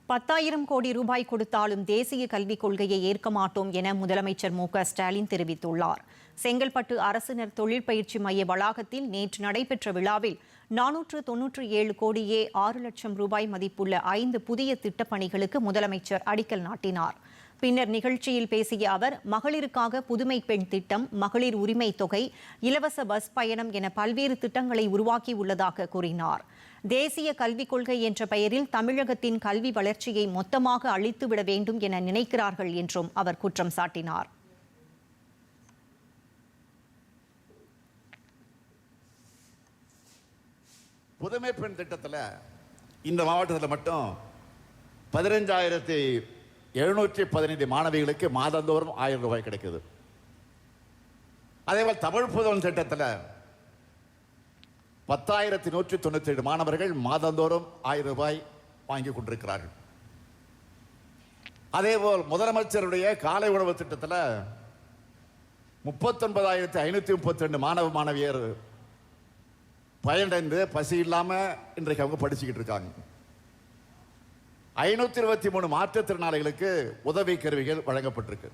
10,000 கோடி ரூபாய் கொடுத்தாலும் தேசிய கல்விக் கொள்கையை ஏற்க மாட்டோம் என முதலமைச்சர் ஸ்டாலின் தெரிவித்துள்ளார். செங்கல்பட்டு அரசினர் தொழிற்பயிற்சி மைய வளாகத்தில் நேற்று நடைபெற்ற விழாவில் 497 கோடியே 6 லட்சம் ரூபாய் மதிப்புள்ள 5 புதிய திட்டப்பணிகளுக்கு முதலமைச்சர் அடிக்கல் நாட்டினார். பின்னர் நிகழ்ச்சியில் பேசிய அவர், மகளிருக்காக புதுமை பெண் திட்டம், மகளிர் உரிமை தொகை, இலவச பஸ் பயணம் என பல்வேறு திட்டங்களை உருவாக்கியுள்ளதாக கூறினார். தேசிய கல்விக் கொள்கை என்ற பெயரில் தமிழகத்தின் கல்வி வளர்ச்சியை மொத்தமாக அழித்துவிட வேண்டும் என நினைக்கிறார்கள் என்றும் அவர் குற்றம் சாட்டினார். புதுமை பெண் திட்டத்தில் இந்த மாவட்டத்தில் மட்டும் 15,715 மாணவிகளுக்கு மாதந்தோறும் 1000 ரூபாய் கிடைக்குது. அதேபோல் தமிழ் புதல்வன் திட்டத்தில் 10,197 மாணவர்கள் மாதந்தோறும் 1000 ரூபாய் வாங்கி கொண்டிருக்கிறார்கள். அதேபோல் முதலமைச்சருடைய காலை உணவு திட்டத்தில் 39,532 மாணவ மாணவியர் பயனடைந்து பசி இல்லாமல் இன்றைக்கு அவங்க படிச்சுக்கிட்டு இருக்காங்க. 523 மாற்றுத்திறனாளிகளுக்கு உதவி கருவிகள் வழங்கப்பட்டிருக்கு.